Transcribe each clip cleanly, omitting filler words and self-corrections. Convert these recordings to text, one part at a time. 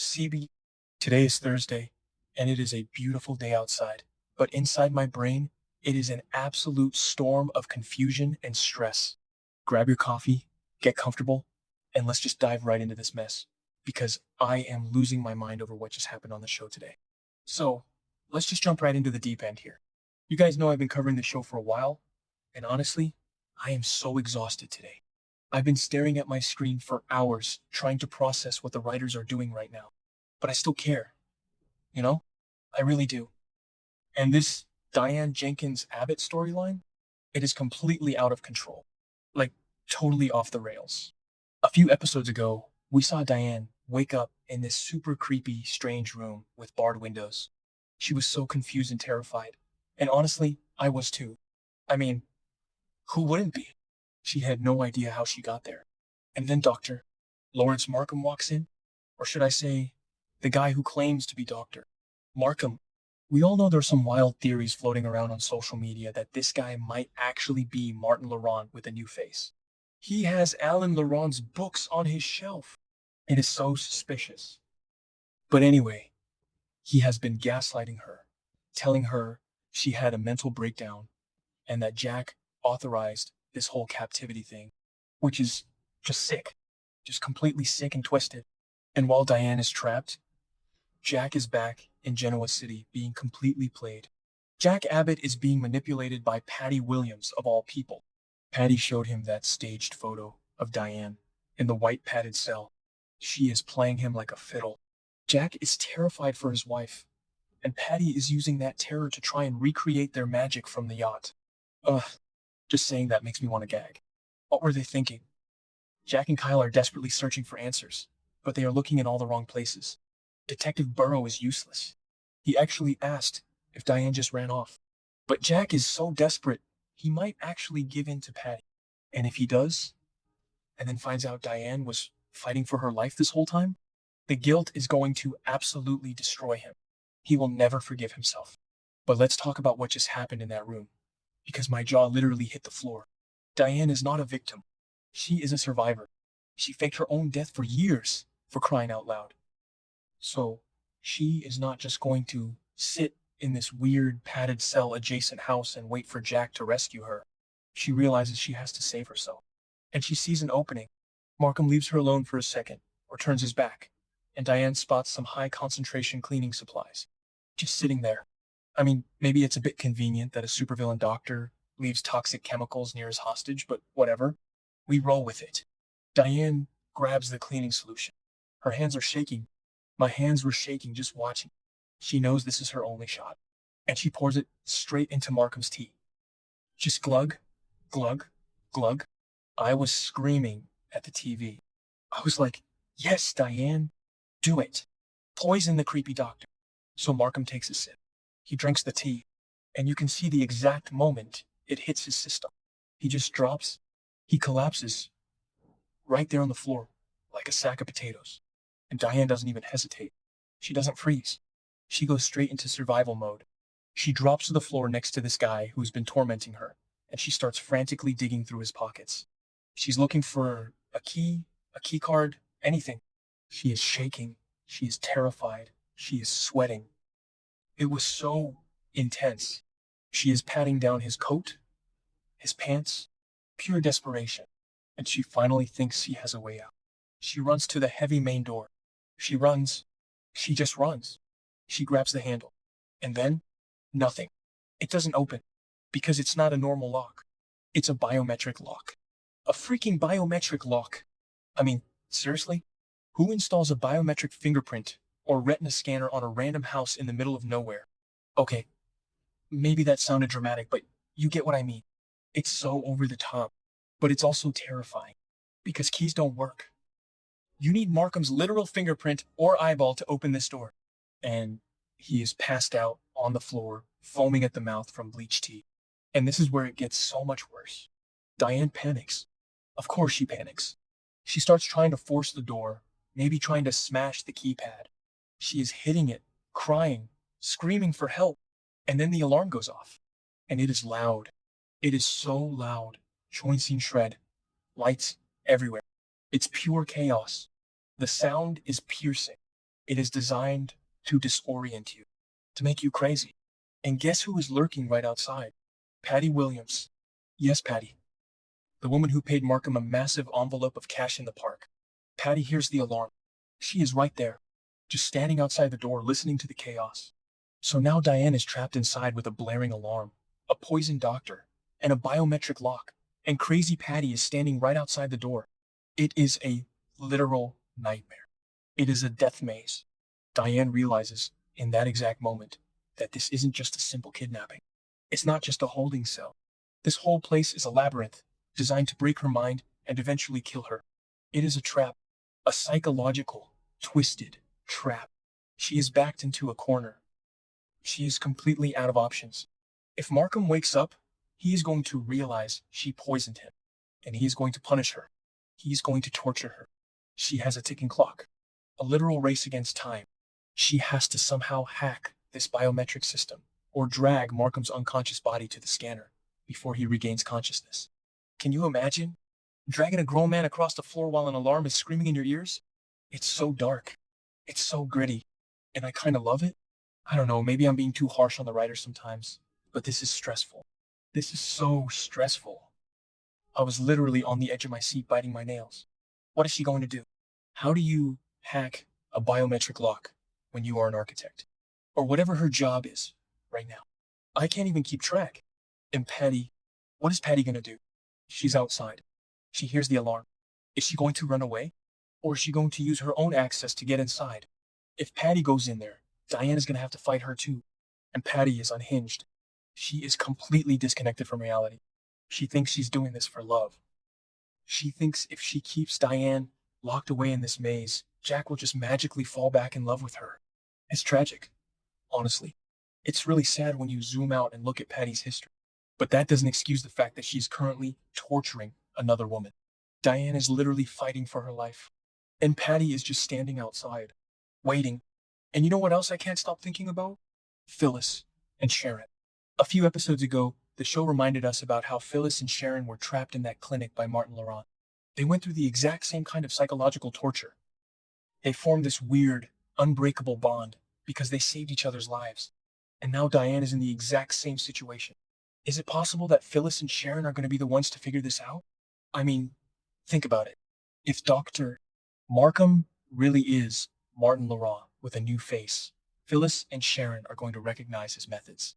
CB. Today is Thursday, and it is a beautiful day outside. But inside my brain, it is an absolute storm of confusion and stress. Grab your coffee, get comfortable, and let's just dive right into this mess. Because I am losing my mind over what just happened on the show today. So, let's just jump right into the deep end here. You guys know I've been covering the show for a while, and honestly, I am so exhausted today. I've been staring at my screen for hours trying to process what the writers are doing right now. But I still care, you know? I really do. And this Diane Jenkins Abbott storyline, it is completely out of control. Like, totally off the rails. A few episodes ago, we saw Diane wake up in this super creepy, strange room with barred windows. She was so confused and terrified. And honestly, I was too. I mean, who wouldn't be? She had no idea how she got there. And then Dr. Lawrence Markham walks in, or should I say, the guy who claims to be Dr. Markham. We all know there's some wild theories floating around on social media that this guy might actually be Martin Laurent with a new face. He has Alan Laurent's books on his shelf. It is so suspicious. But anyway, he has been gaslighting her, telling her she had a mental breakdown and that Jack authorized this whole captivity thing, which is just sick, just completely sick and twisted. And while Diane is trapped, Jack is back in Genoa City being completely played. Jack Abbott is being manipulated by Patty Williams, of all people. Patty showed him that staged photo of Diane in the white padded cell. She is playing him like a fiddle. Jack is terrified for his wife, and Patty is using that terror to try and recreate their magic from the yacht. Ugh, just saying that makes me want to gag. What were they thinking? Jack and Kyle are desperately searching for answers, but they are looking in all the wrong places. Detective Burrow is useless. He actually asked if Diane just ran off. But Jack is so desperate, he might actually give in to Patty. And if he does, and then finds out Diane was fighting for her life this whole time, the guilt is going to absolutely destroy him. He will never forgive himself. But let's talk about what just happened in that room, because my jaw literally hit the floor. Diane is not a victim. She is a survivor. She faked her own death for years, for crying out loud. So, she is not just going to sit in this weird padded cell adjacent house and wait for Jack to rescue her. She realizes she has to save herself. And she sees an opening. Markham leaves her alone for a second, or turns his back, and Diane spots some high concentration cleaning supplies. Just sitting there. I mean, maybe it's a bit convenient that a supervillain doctor leaves toxic chemicals near his hostage, but whatever. We roll with it. Diane grabs the cleaning solution. Her hands are shaking. My hands were shaking just watching. She knows this is her only shot, and she pours it straight into Markham's tea. Just glug, glug, glug. I was screaming at the TV. I was like, yes, Diane, do it. Poison the creepy doctor. So Markham takes a sip. He drinks the tea, and you can see the exact moment it hits his system. He just drops. He collapses right there on the floor, like a sack of potatoes. And Diane doesn't even hesitate. She doesn't freeze. She goes straight into survival mode. She drops to the floor next to this guy who's been tormenting her, and she starts frantically digging through his pockets. She's looking for a key card, anything. She is shaking. She is terrified. She is sweating. It was so intense. She is patting down his coat, his pants, pure desperation. And she finally thinks she has a way out. She runs to the heavy main door. She runs. She just runs. She grabs the handle. And then, nothing. It doesn't open. Because it's not a normal lock. It's a biometric lock. A freaking biometric lock. I mean, seriously? Who installs a biometric fingerprint or retina scanner on a random house in the middle of nowhere? Okay, maybe that sounded dramatic, but you get what I mean. It's so over the top. But it's also terrifying. Because keys don't work. You need Markham's literal fingerprint or eyeball to open this door. And he is passed out on the floor, foaming at the mouth from bleach tea. And this is where it gets so much worse. Diane panics. Of course she panics. She starts trying to force the door, maybe trying to smash the keypad. She is hitting it, crying, screaming for help. And then the alarm goes off. And it is loud. It is so loud. Joints in shred. Lights everywhere. It's pure chaos. The sound is piercing. It is designed to disorient you, to make you crazy. And guess who is lurking right outside? Patty Williams. Yes, Patty. The woman who paid Markham a massive envelope of cash in the park. Patty hears the alarm. She is right there, just standing outside the door listening to the chaos. So now Diane is trapped inside with a blaring alarm, a poisoned doctor, and a biometric lock, and crazy Patty is standing right outside the door. It is a literal nightmare. It is a death maze. Diane realizes, in that exact moment, that this isn't just a simple kidnapping. It's not just a holding cell. This whole place is a labyrinth, designed to break her mind and eventually kill her. It is a trap, a psychological, twisted trap. She is backed into a corner. She is completely out of options. If Markham wakes up, he is going to realize she poisoned him, and he is going to punish her. He is going to torture her. She has a ticking clock, a literal race against time. She has to somehow hack this biometric system, or drag Markham's unconscious body to the scanner before he regains consciousness. Can you imagine? Dragging a grown man across the floor while an alarm is screaming in your ears? It's so dark. It's so gritty. And I kind of love it. I don't know, maybe I'm being too harsh on the writer sometimes, but this is stressful. This is so stressful. I was literally on the edge of my seat biting my nails. What is she going to do? How do you hack a biometric lock when you are an architect? Or whatever her job is right now. I can't even keep track. And Patty, what is Patty going to do? She's outside. She hears the alarm. Is she going to run away? Or is she going to use her own access to get inside? If Patty goes in there, Diane is going to have to fight her too. And Patty is unhinged. She is completely disconnected from reality. She thinks she's doing this for love. She thinks if she keeps Diane locked away in this maze, Jack will just magically fall back in love with her. It's tragic, honestly. It's really sad when you zoom out and look at Patty's history. But that doesn't excuse the fact that she's currently torturing another woman. Diane is literally fighting for her life. And Patty is just standing outside, waiting. And you know what else I can't stop thinking about? Phyllis and Sharon. A few episodes ago, the show reminded us about how Phyllis and Sharon were trapped in that clinic by Martin Laurent. They went through the exact same kind of psychological torture. They formed this weird, unbreakable bond because they saved each other's lives. And now Diane is in the exact same situation. Is it possible that Phyllis and Sharon are going to be the ones to figure this out? I mean, think about it. If Dr. Markham really is Martin Laurent with a new face, Phyllis and Sharon are going to recognize his methods.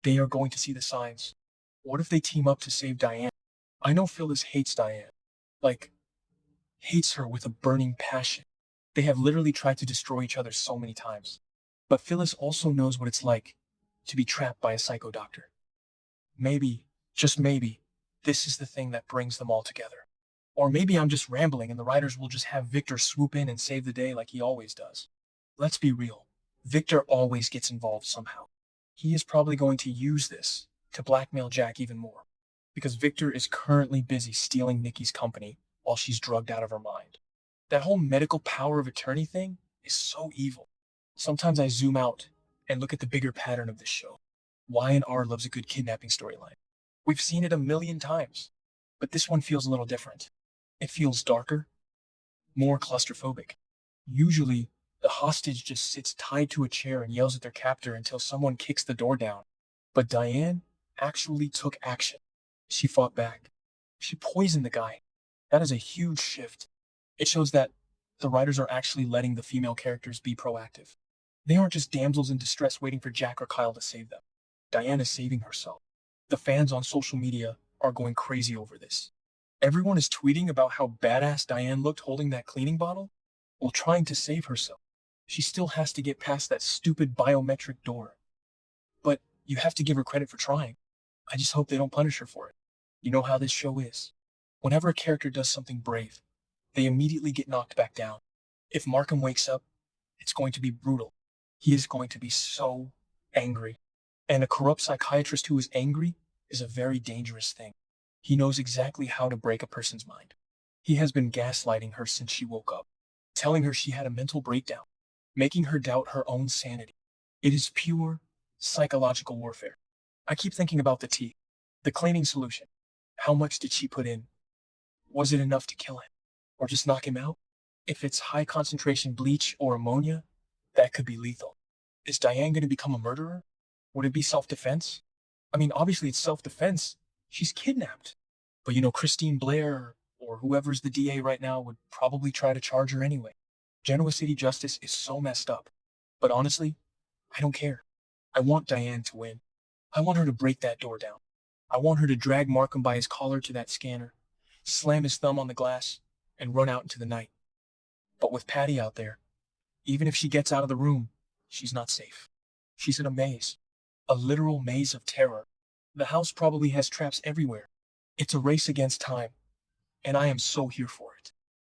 They are going to see the signs. What if they team up to save Diane? I know Phyllis hates Diane. Like, hates her with a burning passion. They have literally tried to destroy each other so many times. But Phyllis also knows what it's like to be trapped by a psycho doctor. Maybe, just maybe, this is the thing that brings them all together. Or maybe I'm just rambling and the writers will just have Victor swoop in and save the day like he always does. Let's be real. Victor always gets involved somehow. He is probably going to use this to blackmail Jack even more. Because Victor is currently busy stealing Nikki's company while she's drugged out of her mind. That whole medical power of attorney thing is so evil. Sometimes I zoom out and look at the bigger pattern of this show. Y&R loves a good kidnapping storyline. We've seen it a million times, but this one feels a little different. It feels darker, more claustrophobic. Usually, the hostage just sits tied to a chair and yells at their captor until someone kicks the door down. But Diane actually took action. She fought back. She poisoned the guy. That is a huge shift. It shows that the writers are actually letting the female characters be proactive. They aren't just damsels in distress waiting for Jack or Kyle to save them. Diane is saving herself. The fans on social media are going crazy over this. Everyone is tweeting about how badass Diane looked holding that cleaning bottle while trying to save herself. She still has to get past that stupid biometric door. But you have to give her credit for trying. I just hope they don't punish her for it. You know how this show is. Whenever a character does something brave, they immediately get knocked back down. If Markham wakes up, it's going to be brutal. He is going to be so angry. And a corrupt psychiatrist who is angry is a very dangerous thing. He knows exactly how to break a person's mind. He has been gaslighting her since she woke up, telling her she had a mental breakdown, making her doubt her own sanity. It is pure psychological warfare. I keep thinking about the tea, the cleaning solution. How much did she put in? Was it enough to kill him? Or just knock him out? If it's high concentration bleach or ammonia, That could be lethal. Is Diane going to become a murderer? Would it be self-defense? I mean, obviously it's self-defense. She's kidnapped. But Christine Blair or whoever's the DA right now would probably try to charge her anyway. Genoa City Justice is so messed up. But honestly, I don't care. I want Diane to win. I want her to break that door down. I want her to drag Markham by his collar to that scanner, slam his thumb on the glass, and run out into the night. But with Patty out there, even if she gets out of the room, she's not safe. She's in a maze. A literal maze of terror. The house probably has traps everywhere. It's a race against time, and I am so here for it.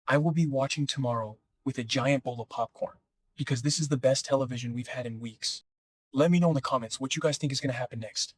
I will be watching tomorrow with a giant bowl of popcorn, because this is the best television we've had in weeks. Let me know in the comments what you guys think is going to happen next.